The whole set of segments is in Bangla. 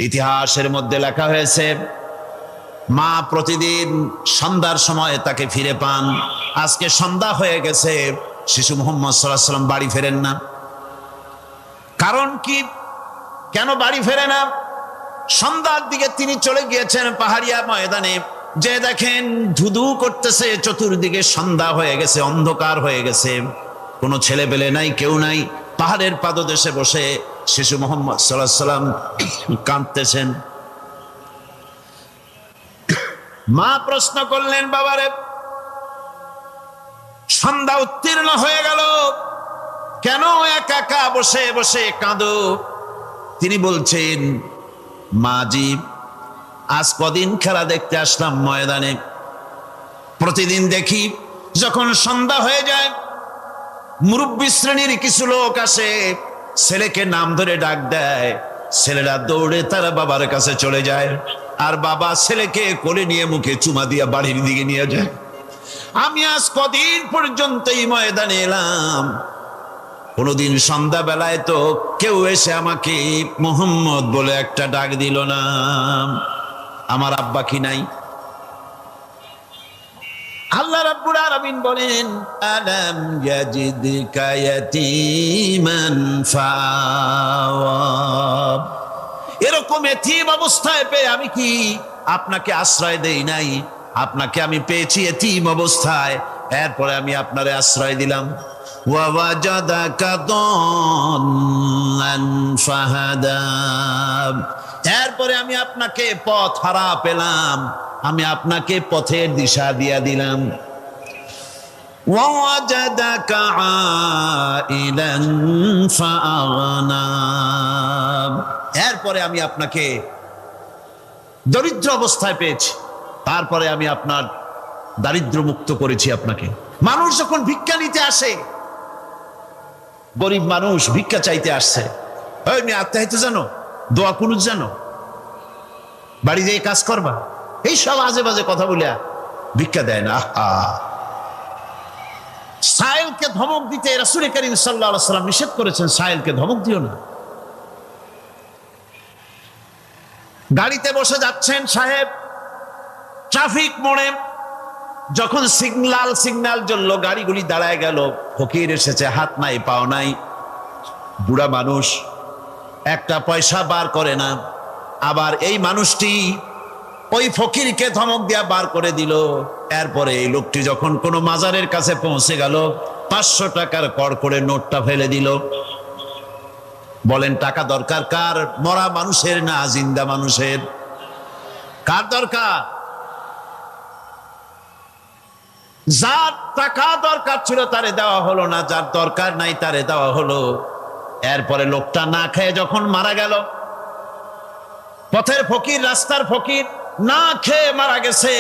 ইতিহাসের মধ্যে লেখা হয়েছে মা প্রতিদিন সন্ধ্যার সময় তাকে ফিরে পান। আজকে সন্ধ্যা হয়ে গেছে, শিশু মুহাম্মদ সাল্লাল্লাহু আলাইহি ওয়াসাল্লাম বাড়ি ফেরেন না। কারণ কি, কেন বাড়ি ফেরে না? সন্ধ্যার দিকে তিনি চলে গিয়েছেন পাহাড়িয়া ময়দানে, যে দেখেন ধুধু করতেছে, চতুর্দিকে সন্ধ্যা হয়ে গেছে, অন্ধকার হয়ে গেছে, কোনো ছেলে পেলে নাই, কেউ নাই। পাহাড়ের পাদদেশে বসে শিশু মুহাম্মদ সাল্লাল্লাহু আলাইহি ওয়াসাল্লাম কাঁদতেছেন। মা প্রশ্ন করলেন, বাবারে সন্ধ্যা উত্তীর্ণ হয়ে গেল, কেন একা একা বসে বসে কাঁদো? তিনি বলছেন, মাজি আজ কদিন খেলা দেখতে আসলাম ময়দানে, প্রতিদিন দেখি যখন সন্ধ্যা হয়ে যায় মুরব্বী শ্রেণীর কিছু লোক আসে, ছেলেকে নাম ধরে ডাক দেয়, ছেলেরা দৌড়ে তারা বাবার কাছে চলে যায়, আর বাবা ছেলেকে কোলে নিয়ে মুখে চুমা দিয়া বাড়ির দিকে নিয়ে যায়। আমি আজ কদিন পর্যন্ত এই ময়দানে এলাম, কোনদিন সন্ধ্যা বেলায় তো কেউ এসে আমাকে মুহাম্মদ বলে একটা ডাক দিল না। আমার আব্বা কি নাই? আল্লাহ রাব্বুল আলামিন বলেন, আলাম ইয়াজিদকা ইয়াতীমান ফাওয়া। এরকম এতিম অবস্থায় পেয়ে আমি কি আপনাকে আশ্রয় দেই নাই? আপনাকে আমি পেয়েছি এতিম অবস্থায়, এরপরে আমি আপনারে আশ্রয় দিলাম। ওয়া ওয়াজাদাকা দাল্লান ফাহাদা। এরপরে আমি আপনাকে পথ হারা পেলাম, আমি আপনাকে পথের দিশা দিয়া দিলাম। ওয়া ওয়াজাদাকা আইলান ফাআগনা। এরপরে আমি আপনাকে দরিদ্র অবস্থায় পেয়েছি, তারপরে আমি আপনার দারিদ্র মুক্ত করেছি আপনাকে। মানুষ যখন ভিক্ষা নিতে আসে, গরিব মানুষ ভিক্ষা চাইতে আসছে, ওই আত্মাহিত জানো, দোয়া কুনুত জানো, বাড়ি যেয়ে কাজ করবা, এই সব আজে বাজে কথা বলিয়া ভিক্ষা দেয় না। সাইলকে ধমক দিতে রাসূল করিম সাল্লাল্লাহু আলাইহি ওয়াসাল্লাম নিষেধ করেছেন, সাইলকে ধমক দিও না। গাড়িতে বসে যাচ্ছেন সাহেব, ট্রাফিক মোড়ে যখন সিগন্যাল জ্বললো, গাড়িগুলি দাঁড়ায় গেল, ফকির এসেছে, হাত নাই পাও নাই, বুড়া মানুষ, একটা পয়সা বার করে না। আবার এই মানুষটি ওই ফকিরকে ধমক দিয়া বার করে দিল। এরপরে এই লোকটি যখন কোনো মাজারের কাছে পৌঁছে গেল, 500 টাকার কড় করে নোটটা ফেলে দিল। বলেন টাকা দরকার কার? মরা মানুষের না জিন্দা মানুষের? কার দরকার? যার টাকা দরকার ছিল তারে দেওয়া হলো না, যার দরকার নাই তারে দেওয়া হলো। এরপরে লোকটা না খেয়ে যখন মারা গেল, পথের ফকির, রাস্তার ফকির, না খেয়ে মারা গেছে।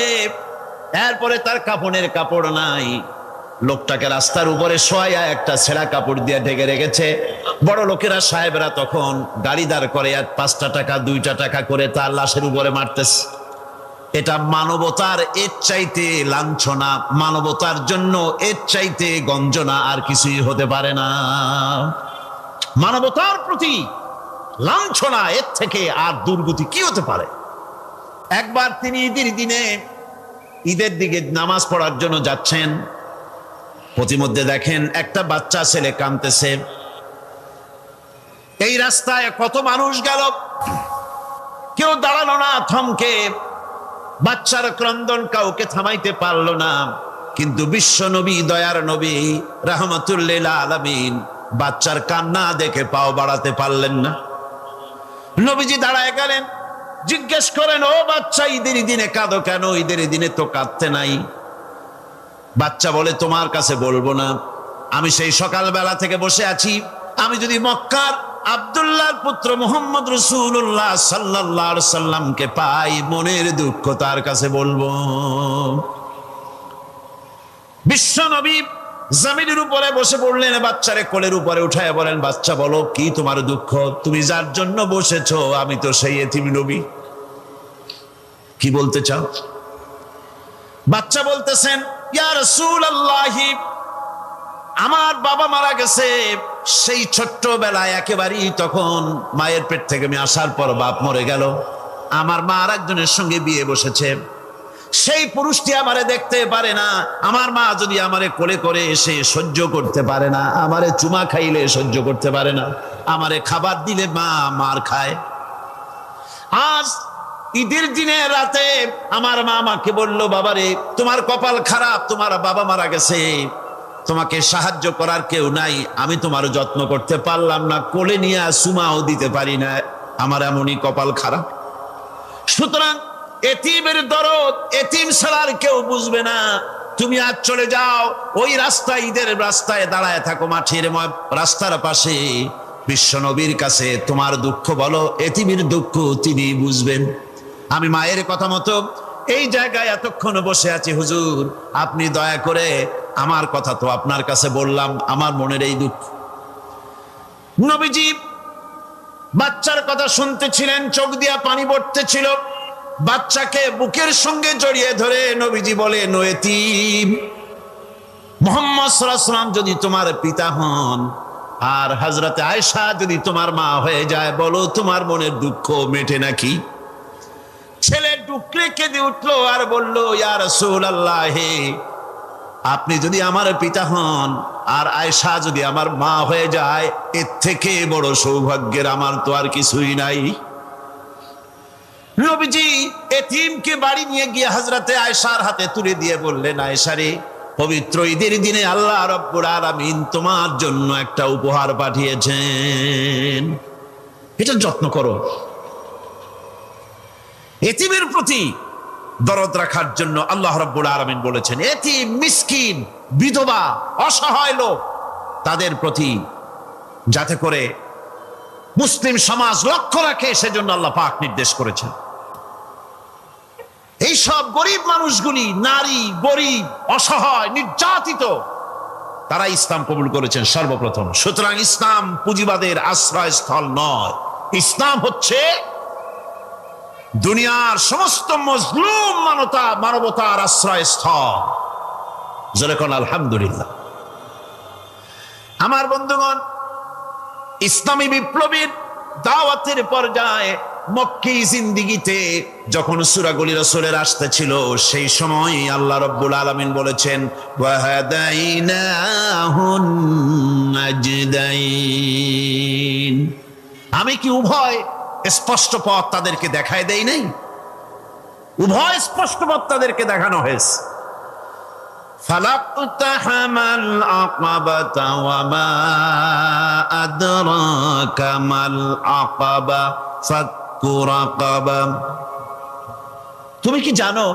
এরপরে তার কাফনের কাপড় নাই, লোকটাকে রাস্তার উপরে শোয়া একটা ছেঁড়া কাপড় দিয়ে ঢেকে রেখেছে। বড় লোকেরা, সাহেবরা তখন গাড়ি দাঁড় করে আর 5টা টাকা 2টা টাকা করে তার লাশের উপরে মারতেছে। এটা মানবতার এর চাইতে লাঞ্ছনা, মানবতার জন্য এর চাইতে গঞ্জনা আর কিছুই হতে পারে না। মানবতার প্রতি লাঞ্ছনা এর থেকে আর দুর্গতি কি হতে পারে? একবার তিনি ঈদের দিকে নামাজ পড়ার জন্য যাচ্ছেন, প্রতিমধ্যে দেখেন একটা বাচ্চা ছেলে কাঁদতেছে। এই রাস্তায় কত মানুষ গেল, কেউ দাঁড়ালো না থমকে, বাচ্চার ক্রন্দন কাউকে থামাইতে পারলো না। কিন্তু বিশ্ব নবী, দয়ার নবী রাহমাতুল লিল আলামিন বাচ্চার কান্না দেখে পাও বাড়াতে পারলেন না। নবীজি দাঁড়ায় গেলেন, জিজ্ঞেস করেন, ও বাচ্চা ঈদের দিনে কাঁদো কেন? ঈদের দিনে তো কাঁদতে নাই। বাচ্চা বলে, তোমার কাছে বলবো না, আমি সেই সকালবেলা থেকে বসে আছি, আমি যদি মক্কার আব্দুল্লাহর পুত্র মুহাম্মদ রাসূলুল্লাহ সাল্লাল্লাহু আলাইহি সাল্লামকে পাই, মনের দুঃখ তার কাছে বলবো। বিশ্ব নবী জমিনের উপরে বসে পড়লেন, বাচ্চারে কোলের উপরে উঠায় বলেন, বাচ্চা বলো কি তোমার দুঃখ? তুমি যার জন্য বসেছো আমি তো সেই এতিম নবী, কি বলতে চাও? বাচ্চা বলতেছেন, ইয়া রাসূলুল্লাহ, আমার বাবা মারা গেছে, সেই ছোট্টবেলায় একেবারেই তখন মায়ের পেট থেকে আমি আসার পর বাপ মরে গেল, আমার মা আর একজনের সঙ্গে বিয়ে বসেছে। সেই পুরুষটি আমারে দেখতে পারে না। আমার মা যদি আমারে কোলে করে এসে সহ্য করতে পারে না, আমারে চুমা খাইলে সহ্য করতে পারে না, আমারে খাবার দিলে মা মার খায়। আজ ঈদের দিনে রাতে আমার মা আমাকে বললো, বাবারে তোমার কপাল খারাপ, তোমার বাবা মারা গেছে, তোমাকে সাহায্য করার কেউ নাই, আমি তোমার যত্ন করতে পারলাম না, কোলে নিয়ে সুমাও দিতে পারি না, আমার এমনই কপাল খারাপ। সুতরাং এতিমের দরদ এতিম ছাড়ার কেউ বুঝবে না। তুমি আজ চলে যাও, ওই রাস্তায়, ঈদের রাস্তায় দাঁড়ায় থাকো, মাঠের রাস্তার পাশে, বিশ্ব নবীর কাছে তোমার দুঃখ বলো, এতিমের দুঃখ তিনি বুঝবেন। আমি মায়ের কথা মতো এই জায়গায় এতক্ষণ বসে আছি, হুজুর আপনি দয়া করে, আমার কথা তো আপনার কাছে বললাম, আমার মনের এই দুঃখ। নবীজি বাচ্চার কথা শুনতেছিলেন, চোখ দিয়া পানি পড়তেছিল। বাচ্চাকে বুকের সঙ্গে জড়িয়ে ধরে নবীজি বলেন, ও এতিম, মুহাম্মদ সাল্লাল্লাহু আলাইহি ওয়াসাল্লাম যদি তোমার পিতা হন আর হযরতে আয়েশা যদি তোমার মা হয়ে যায়, বলো তোমার মনের দুঃখ মেটে নাকি? ছেলে ডুকরে কেঁদে উঠলো আর বলল, ইয়া রাসূলুল্লাহ, হে আপনি যদি আমার পিতা হন আর আয়েশা যদি আমার মা হয়ে যায়, এর থেকে বড় সৌভাগ্যের আমার তো আর কিছুই নাই। নবীজি এতিমকে বাড়ি নিয়ে গিয়ে হযরতে আয়েশার হাতে তুলে দিয়ে বললেন, আয়েশা রে, পবিত্র ঈদের দিনে আল্লাহ রাব্বুল আলামিন তোমার জন্য একটা উপহার পাঠিয়েছেন, এটা যত্ন করো। এতিমের প্রতি দরদ রাখার জন্য আল্লাহ রাব্বুল আলামিন বলেছেন, এতিম, মিসকিন, বিধবা, অসহায় লোক, তাদের প্রতি যাতে করে মুসলিম সমাজ লক্ষ্য রাখে, সেজন্য আল্লাহ পাক নির্দেশ করেছেন। এই সব গরিব মানুষগুলি, নারী, গরিব, অসহায়, নির্যাতিত, তারা ইসলাম কবুল করেছেন সর্বপ্রথম। সুতরাং ইসলাম পুঁজিবাদের আশ্রয়স্থল নয়, ইসলাম হচ্ছে দুনিয়ার সমস্ত মজলুম মানবতার আশ্রয়স্থল। যেরকম আলহামদুলিল্লাহ। আমার বন্ধুগণ, ইসলামী বিপ্লবীর দাওয়াতের পর্যায়ে মক্কি জিন্দিগিতে যখন সূরাগুলি রাসূলের আসতেছিল, সেই সময় আল্লাহ রাব্বুল আলামিন বলেছেন, ওয়াহাদাইনাহুন নাজদাইন, আমি কি উভয় স্পষ্ট পথ তাদেরকে দেখায় দেই নাই? উভয় স্পষ্ট পথ তাদেরকে দেখানো হয়েছে। ফালাকতাহামাল আকাবাতা ওয়া মা আদরাকা মাল আকাবা ফাক্কু রাকাবা। তুমি কি জানো,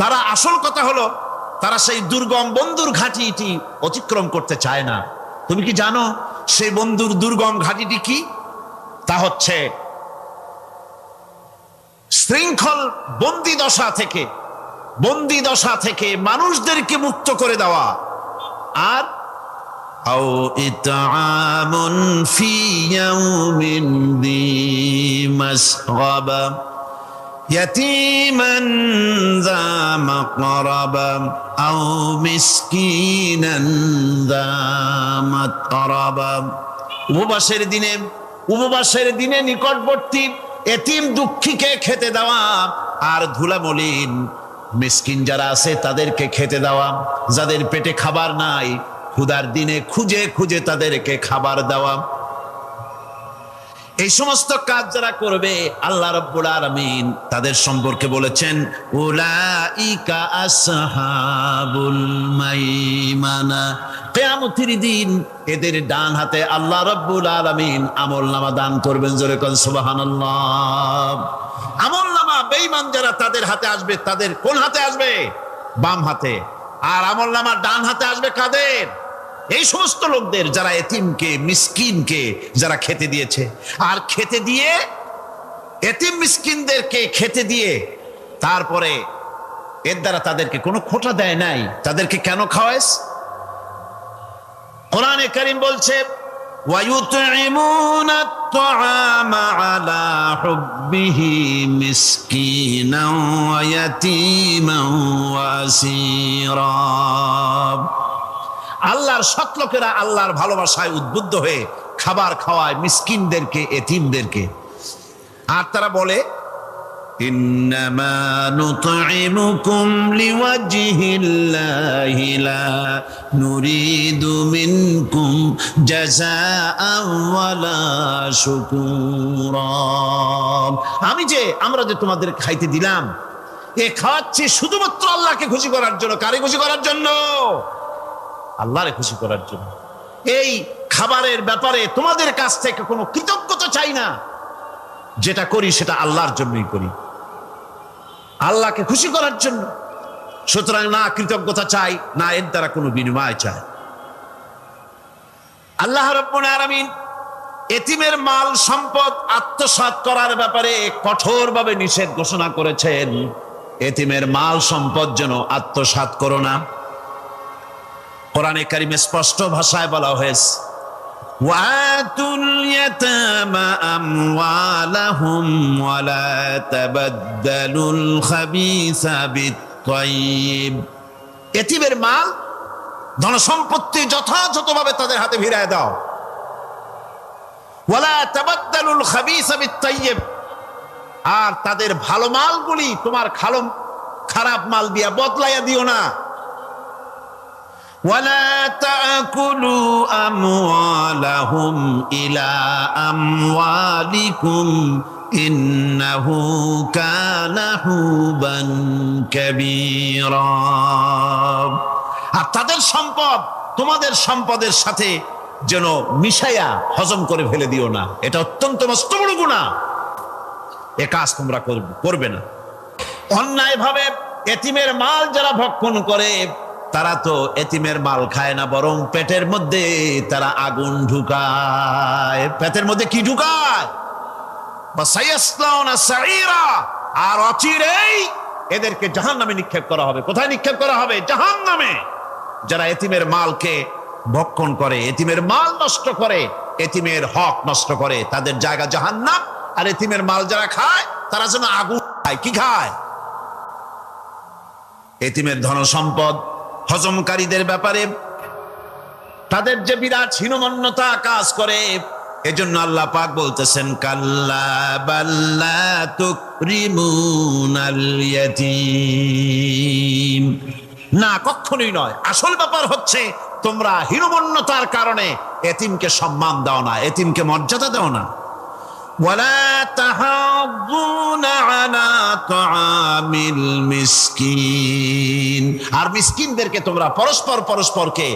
তারা, আসল কথা হলো তারা সেই দুর্গম বন্ধুর ঘাঁটিটি অতিক্রম করতে চায় না। তুমি কি জানো সেই বন্ধুর দুর্গম ঘাঁটিটি কি? তা হচ্ছে শৃঙ্খল বন্দি দশা থেকে মানুষদেরকে মুক্ত করে দেওয়া, আর আও ইতআমুন ফি ইয়াউমিন যী মাসগাবা ইয়াতীমান যা মাকরাবা আও মিসকিনান যা মাতরাবা। উপবাসের দিনে নিকটবর্তী এতিম দুঃখীকে খেতে দেওয়া, আর ধুলামলিন মিসকিন যারা আছে তাদেরকে খেতে দেওয়া, যাদের পেটে খাবার নাই ক্ষুধার দিনে খুঁজে খুঁজে তাদেরকে খাবার দেওয়া। এই সমস্ত কাজ যারা করবে, আল্লাহ রাব্বুল আলামিন তাদের সম্পর্কে বলেছেন, উলাইকা আসহাবুল মাইমানা, কিয়ামতের দিন এদের ডান হাতে আল্লাহ রাব্বুল আলামিন আমলনামা দান করবেন। জোরে কোন সুবহানাল্লাহ। আমলনামা বেঈমান যারা তাদের হাতে আসবে, তাদের কোন হাতে আসবে? বাম হাতে। আর আমলনামা ডান হাতে আসবে কাদের? এই সমস্ত লোকদের যারা এতিমকে, মিসকিনকে যারা খেতে দিয়েছে, আর খেতে দিয়ে এতিম মিসকিনদেরকে খেতে দিয়ে তারপরে এর দ্বারা তাদেরকে কোনো খোঁটা দেয় নাই। তাদেরকে কেন খাওয়াস? কোরআনে কারীম বলছে, وَيُطْعِمُونَ الطَّعَامَ عَلَى حُبِّهِ مِسْكِينًا وَيَتِيمًا وَأَسِيرًا। আল্লাহর সৎ লোকেরা আল্লাহর ভালোবাসায় উদ্বুদ্ধ হয়ে খাবার খাওয়ায় মিসকিনদেরকে, এতিমদেরকে। আর তারা বলে ইন্নামা নুতঈমুকুম লিওয়াজহিল্লাহি লা নুরিদু মিনকুম জাযাআন ওয়ালা শুকুরা। আমরা যে তোমাদের খাইতে দিলাম, এ খাওয়াচ্ছি শুধুমাত্র আল্লাহকে খুশি করার জন্য। কারে খুশি করার জন্য? আল্লাহরে খুশি করার জন্য। এই খাবারের ব্যাপারে তোমাদের কাছ থেকে কোনো কৃতজ্ঞতা চাই না। যেটা করি সেটা আল্লাহর জন্যই করি, আল্লাহকে খুশি করার জন্য। সুতরাং না কৃতজ্ঞতা চাই, না এর দ্বারা কোনো বিনিময় চাই। আল্লাহ রাব্বুল আলামিন এতিমের মাল সম্পদ আত্মসাৎ করার ব্যাপারে কঠোরভাবে নিষেধ ঘোষণা করেছেন। এতিমের মাল সম্পদ যেন আত্মসাৎ করো না। কোরআনে কারিমে স্পষ্ট ভাষায় বলা হয়েছে, ওয়াতুল ইয়াতামা আমওয়ালাহুম ওয়ালা তাবাদদালুল খাবিসা বিত-তাইয়্যিব। এতিমের মাল, ধন সম্পত্তি যথাযথভাবে তাদের হাতে ফিরিয়ে দাও। ওয়ালা তাবাদদালুল খাবিসা বিত-তাইয়্যিব, আর তাদের ভালো মালগুলি তোমার খারাপ মাল দিয়া বদলাইয়া দিও না। ولا تأكلوا أموالهم إلى أموالكم إنه كان حوبا كبيرا। আর তাদের সম্পদ তোমাদের সম্পদের সাথে যেন মিশাইয়া হজম করে ফেলে দিও না। এটা অত্যন্ত মস্ত বড় গুনাহ। এ কাজ তোমরা করবে না। অন্যায়ভাবে এতিমের মাল যারা ভক্ষণ করে, তারা তো এতিমের মাল খায় না, বরং পেটের মধ্যে তারা আগুন ঢুকায়। পেটের মধ্যে কি ঢুকায়? সায়াসলাউনা সাঈরা। আর অচিরেই এদেরকে জাহান্নামে নিক্ষেপ করা হবে। কোথায় নিক্ষেপ করা হবে? জাহান্নামে। যারা এতিমের মালকে ভক্ষণ করে, এতিমের মাল নষ্ট করে, এতিমের হক নষ্ট করে, তাদের জায়গা জাহান্নাম। আর এতিমের মাল যারা খায়, তারা যেন আগুন খায়। কি খায়? এতিমের ধন সম্পদ হজমকারীদের ব্যাপারে তাদের যে বিরাট হীনমন্যতা কাজ করে, এজন্য আল্লাহ পাক বলতেছেন, কাল্লা বাল্লা তুকরিমুনাল ইয়াতীম। না, কখনোই নয়। আসল ব্যাপার হচ্ছে তোমরা হীনমন্যতার কারণে এতিমকে সম্মান দাও না, এতিমকে মর্যাদা দাও না। ওয়ালা তাহাদ্দুনা আলা তাআমিল মিসকিন। আর মিসকিনদেরকে তোমরা পরস্পরকে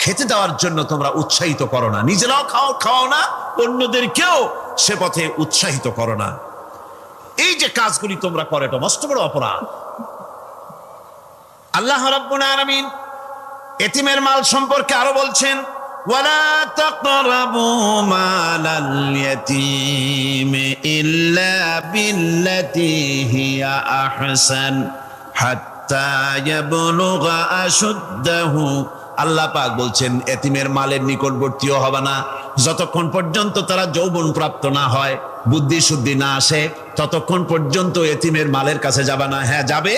খেতে দেওয়ার জন্য তোমরা উৎসাহিত করো না। নিজেরাও খাও না, অন্যদেরকেও সে পথে উৎসাহিত করো না। এই যে কাজগুলি তোমরা করো, এটা মস্ত বড় অপরাধ। আল্লাহ রাব্বুল আলামিন এতিমের মাল সম্পর্কে আরো বলছেন, ولا تقربوا مال اليتيم إلا بالتي هي أحسن حتى يبلغ أشده। আল্লাহ পাক বলছেন, এতিমের মালের নিকটবর্তীও হবে না যতক্ষণ পর্যন্ত তারা যৌবন প্রাপ্ত না হয়, বুদ্ধি শুদ্ধি না আসে, ততক্ষণ পর্যন্ত এতিমের মালের কাছে যাবে না। হ্যাঁ, যাবে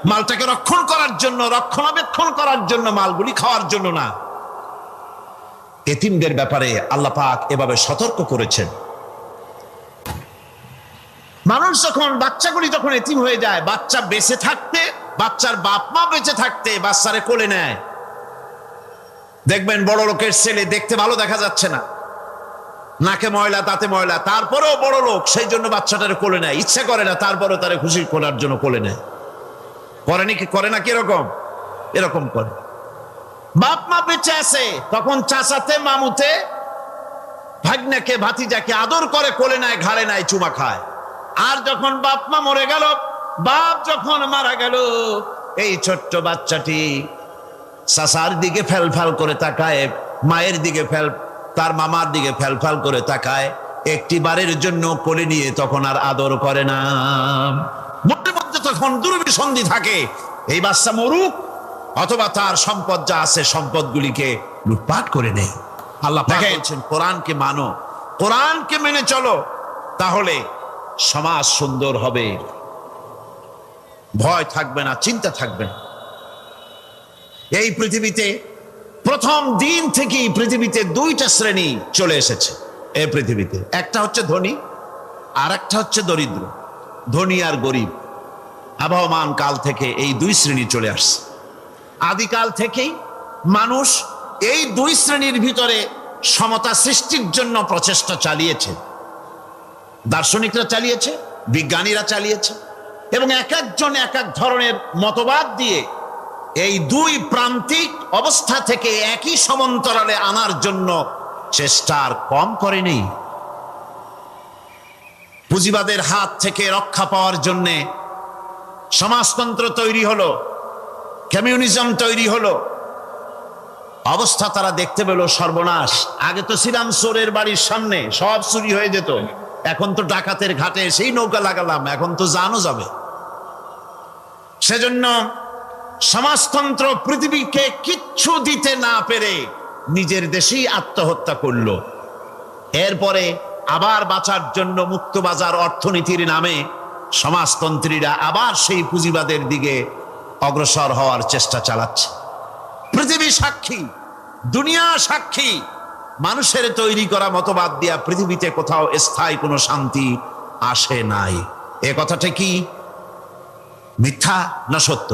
মালটাকে রক্ষণ করার জন্য, রক্ষণাবেক্ষণ করার জন্য, মালগুলি খাওয়ার জন্য না। এতিমদের ব্যাপারে আল্লাহ পাক এভাবে সতর্ক করেছেন। মানুষ যখন, বাচ্চাগুলি যখন এতিম হয়ে যায়, বাচ্চা বেঁচে থাকতে, বাচ্চার বাপ মা বেঁচে থাকতে বাচ্চারে কোলে নেয়। দেখবেন বড় লোকের ছেলে দেখতে ভালো দেখা যাচ্ছে না, নাকে ময়লা, তাতে ময়লা, তারপরেও বড় লোক, সেই জন্য বাচ্চাটারে কোলে নেয়। ইচ্ছা করে না, তারপরেও তারে খুশি করার জন্য কোলে নেয়। করে না কিরকম? এরকম করে। বাপ মা বেঁচে আছে, তখন চাচাতে মামুতে ভাগ্নাকে ভাতিজাকে আদর করে কোলে নেয়, ঘাড়ে নেয়, চুমা খায়। আর যখন বাপ মা মরে গেল, বাপ যখন মারা গেল, এই ছোট্ট বাচ্চাটি চাচার দিকে ফেলফাল করে তাকায়, মায়ের দিকে তার মামার দিকে ফেলফাল করে তাকায়, একটি বারের জন্য কোলে নিয়ে তখন আর আদর করে না। মনের মধ্যে তখন দুর্বিসন্ধি থাকে, এই বাচ্চা মরুক অথবা তার সম্পদ যা আছে সম্পদগুলিকে লুটপাট করে নেয়। আল্লাহ পাক বলছেন, কোরআনকে মানো, কোরআনকে মেনে চলো, তাহলে সমাজ সুন্দর হবে, ভয় থাকবে না, চিন্তা থাকবে না। এই পৃথিবীতে প্রথম দিন থেকেই পৃথিবীতে দুইটা শ্রেণী চলে এসেছে এই পৃথিবীতে। একটা হচ্ছে ধনী, আর একটা হচ্ছে দরিদ্র। ধনী আর গরিব আবহমান কাল থেকে এই দুই শ্রেণী চলে আসছে। আদিকাল থেকেই মানুষ এই দুই শ্রেণীর ভিতরে সমতা সৃষ্টির জন্য প্রচেষ্টা চালিয়েছে। দার্শনিকরা চালিয়েছে, বিজ্ঞানীরা চালিয়েছে, এবং এক একজন এক এক ধরনের মতবাদ দিয়ে এই দুই প্রান্তিক অবস্থা থেকে একই সমান্তরালে আনার জন্য চেষ্টা আর কম করেনি। পুঁজিবাদের হাত থেকে রক্ষা পাওয়ার জন্যে সমাজতন্ত্র তৈরি হলো, কমিউনিজম তৈরি হলো। অবস্থা তারা দেখতে পেল সর্বনাশ। আগে তো ছিলাম চোরের বাড়ির সামনে, সব চুরি হয়ে যেত। এখন তো ডাকাতের ঘাটে সেই নৌকা লাগালাম, এখন তো জানও যাবে। সেজন্য সমাজতন্ত্র পৃথিবীকে কিচ্ছু দিতে না পেরে নিজের দেশেই আত্মহত্যা করলো। এরপরে আবার বাঁচার জন্য মুক্তবাজার অর্থনীতির নামে সমাজতন্ত্রীরা আবার সেই পুঁজিবাদের দিকে অগ্রসর হওয়ার চেষ্টা চালাচ্ছে। পৃথিবী সাক্ষী, দুনিয়া সাক্ষী, মানুষের তৈরি করা মতবাদ দিয়া পৃথিবীতে কোথাও স্থায়ী কোনো শান্তি আসে নাই। এ কথাটা কি মিথ্যা না সত্য?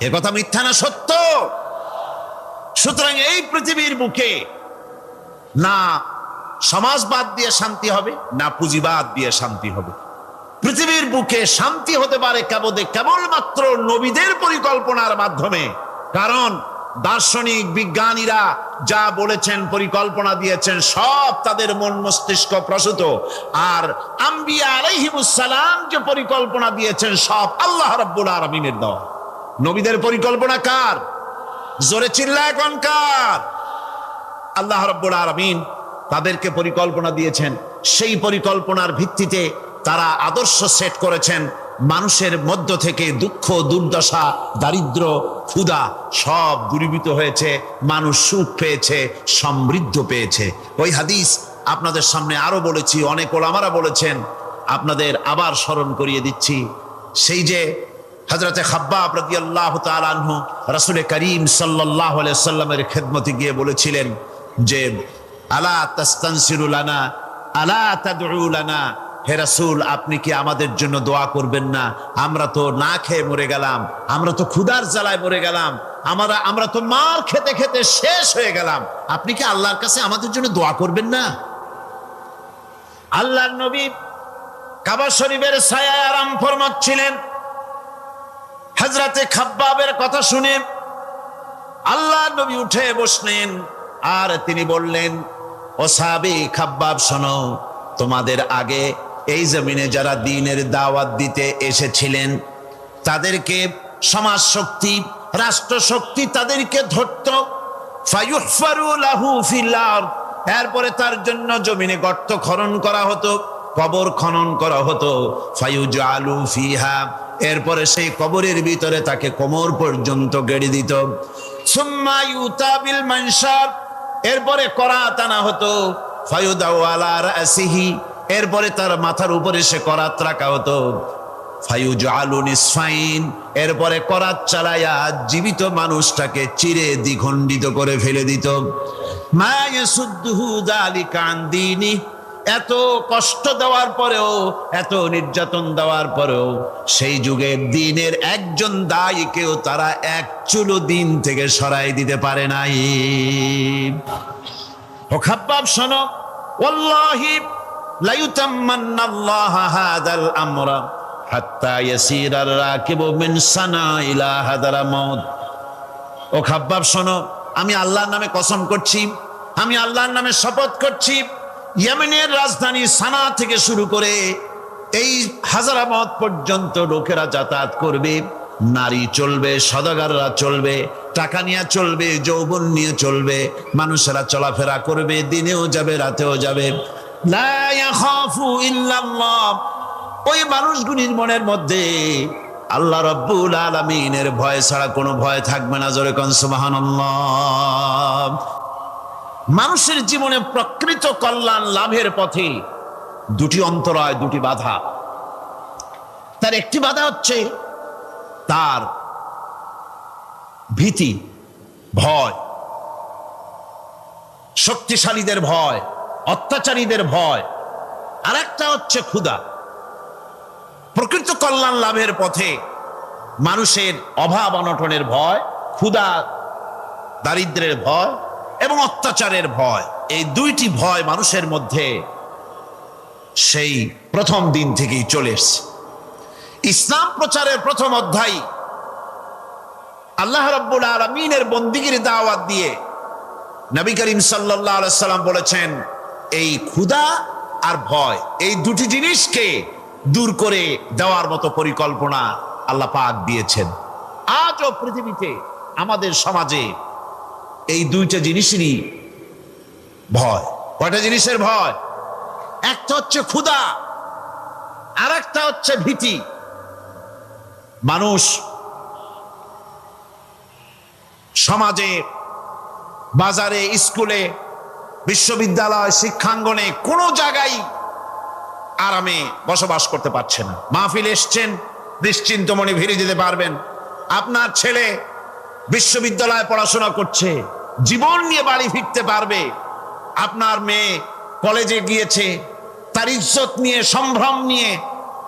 এ কথা মিথ্যা না সত্য? সুতরাং এই পৃথিবীর বুকে না সমাজবাদ দিয়ে শান্তি হবে, না পুঁজিবাদ দিয়ে শান্তি হবে। পৃথিবীর বুকে শান্তি হতে পারে কেবলমাত্র নবীদের পরিকল্পনার মাধ্যমে। কারণ দার্শনিক বিজ্ঞানীরা যা বলেছেন, পরিকল্পনা দিয়েছেন, সব তাদের মন মস্তিষ্ক প্রসূত। আর আম্বিয়া আলাইহিমুস সালাম যে পরিকল্পনা দিয়েছেন, সব আল্লাহ রাব্বুল আলামিনের দেওয়া। নবীদের পরিকল্পনা কার? জোরে চিল্লায় কোন কার? আল্লাহ রাব্বুল আলামিন তাদেরকে পরিকল্পনা দিয়েছেন। সেই পরিকল্পনার ভিত্তিতে তারা আদর্শ সেট করেছেন। মানুষের মধ্য থেকে দুঃখ, দুর্দশা, দারিদ্র, ক্ষুধা সব দূরীভূত হয়েছে। মানুষ সুখ পেয়েছে, সমৃদ্ধ পেয়েছে। ওই হাদিস আপনাদের সামনে আরো বলেছি, অনেক ওলামারা বলেছেন, আপনাদের আবার স্মরণ করিয়ে দিচ্ছি। সেই যে হযরতে খাব্বাব রাদিয়াল্লাহু তাআলা আনহু রাসূল করিম সাল্লাল্লাহু আলাইহি ওয়াসাল্লামের খেদমতে গিয়ে বলেছিলেন যে আলা তাস্তানসিরু লানা আলা তাদউ লানা, হে রাসূল আপনি কি আমাদের জন্য দোয়া করবেন না? আমরা তো না খেয়ে মরে গেলাম, আমরা তো ক্ষুধার জ্বালায় মরে গেলাম, আমরা তো মার খেতে খেতে শেষ হয়ে গেলাম। আপনি কি আল্লাহর কাছে আমাদের জন্য দোয়া করবেন না? আল্লাহর নবী কাবা শরীফের ছায়ায় আরাম ফরমাচ্ছিলেন। হযরতে খাব্বাবের কথা শুনে আল্লাহর নবী উঠে বসলেন আর তিনি বললেন, ও সাহাবী খাব্বাব শোনো, তোমাদের আগে এই জমিনে যারা দ্বীনের দাওয়াত দিতে এসেছিলেন তাদেরকে সমাজ শক্তি, রাষ্ট্র শক্তি তাদেরকে ধরত। ফায়ুহফারু লাহু ফিল আরদ, এরপরে তার জন্য জমিনে গর্ত খনন করা হতো, কবর খনন করা হতো। ফায়ুজআলু ফিহা, এরপরে সেই কবরের ভিতরে তাকে কোমর পর্যন্ত গেড়ে দিত। সুম্মা ইউতা বিল মানশার, এরপরে করাত আনা হতো। ফায়ুদাউ আলা রাসিহি, এরপরে তার মাথার উপরে সে করাত রাখা হতো। ফায়ুজআলু নিসফাইন, এরপরে করাত চালায়া জীবিত মানুষটাকে চিরে দ্বিখণ্ডিত করে ফেলে দিত। মা ইয়াসুদ্দুহু যালিকা আন দীনি, এত কষ্ট দেওয়ার পরেও, এত নির্যাতন দেওয়ার পরেও সেই যুগে দ্বীনের একজন দায়ীকেও তারা এক চুলো দ্বীন থেকে সরাই দিতে পারে নাই। ও খাব্বাব শোনো, ওয়াল্লাহি লা ইউতাম্মান্নাল্লাহু হাযাল আমরা হাত্তা ইয়াসিরার রাকিবু মিন সানা ইলা হাদারামাউত। ও খাব্বাব শোনো, আমি আল্লাহর নামে কসম করছি, আমি আল্লাহর নামে শপথ করছি, ইয়েমেনের রাজধানী সানা থেকে শুরু করে এই হাজারামাউত পর্যন্ত লোকেরা যাতায়াত করবে, নারী চলবে, সদাগররা চলবে, টাকা নিয়ে চলবে, যৌবন নিয়ে চলবে, মানুষেরা চলাফেরা করবে, দিনেও যাবে রাতেও যাবে। লা ইয়াখাফু ইল্লাল্লাহ, ওই মানুষগুলির মনের মধ্যে আল্লাহ রাব্বুল আলামিনের ভয় ছাড়া কোনো ভয় থাকবে না। জোরে কোন সুবহানাল্লাহ। মানুষের জীবনে প্রকৃত কল্যাণ লাভের পথে দুটি অন্তরায়, দুটি বাধা। তার একটি বাধা হচ্ছে তার ভীতি, ভয়, শক্তিশালীদের ভয়, অত্যাচারীদের ভয়। আর একটা হচ্ছে ক্ষুধা। প্রকৃত কল্যাণ লাভের পথে মানুষের অভাব অনটনের ভয়, ক্ষুধা দারিদ্র্যের ভয় এবং অত্যাচারের ভয়, এই দুইটি ভয় মানুষের মধ্যে সেই প্রথম দিন থেকেই চলে এসছে। ইসলাম প্রচারের প্রথম অধ্যায় আল্লাহ রাব্বুল আলামিনের বন্দিগির দাওয়াত দিয়ে নবী করিম সাল্লাল্লাহু আলাইহি সাল্লাম বলেছেন, এই ক্ষুধা আর ভয়, এই দুটি জিনিসকে দূর করে দেওয়ার মতো পরিকল্পনা আল্লাহ পাক দিয়েছেন। আজও পৃথিবীতে আমাদের সমাজে এই দুইটা জিনিসেরই ভয়। কয়টা জিনিসের ভয়? একটা হচ্ছে ক্ষুধা, আর একটা হচ্ছে ভীতি। মানুষ সমাজে, বাজারে, স্কুলে, বিশ্ববিদ্যালয়, শিক্ষাঙ্গনে কোনো জায়গায় আরামে বসবাস করতে পারছে না। মাহফিল এসছেন, নিশ্চিন্ত মনে ফিরে যেতে পারবেন। আপনার ছেলে বিশ্ববিদ্যালয়ে পড়াশোনা করছে, জীবন নিয়ে বাড়ি ফিরতে পারবে। আপনার মেয়ে কলেজে গিয়েছে, তার ইজ্জত নিয়ে, সম্ভ্রম নিয়ে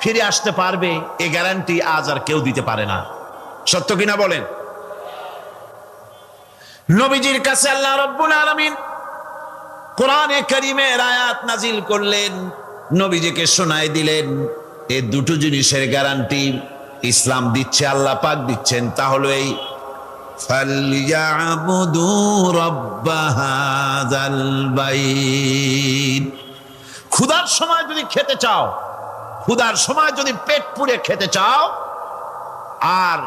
ফিরে আসতে পারবে, এই গ্যারান্টি আজ আর কেউ দিতে পারে না। সত্য কিনা বলেন? নবীজির কাছে আল্লাহ রাব্বুল আলামিন কোরআনে কারীমের আয়াত নাজিল করলেন, নবীজিকে শোনায় দিলেন। এই দুটো জিনিসের গ্যারান্টি ইসলাম দিচ্ছে, আল্লাহ পাক দিচ্ছেন। তাহলে এই ফালইয়াবুদু রাব্ব হাযাল বাইত। ক্ষুধার সময় যদি খেতে চাও, ক্ষুধার সময় যদি পেট পুড়ে খেতে চাও, আর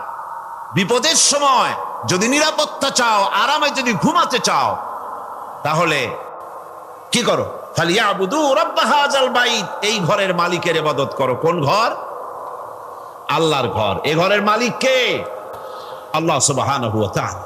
বিপদের সময় যদি নিরাপত্তা চাও, আরামে যদি ঘুমাতে চাও, তাহলে কি করো? ফালিয়াবুদু রাব্ব হাযাল বাইত। এই ঘরের মালিকের ইবাদত করো। কোন ঘর? আল্লাহর ঘর। এই ঘরের মালিক কে? আল্লাহ সুবহানাহু ওয়া তাআলা।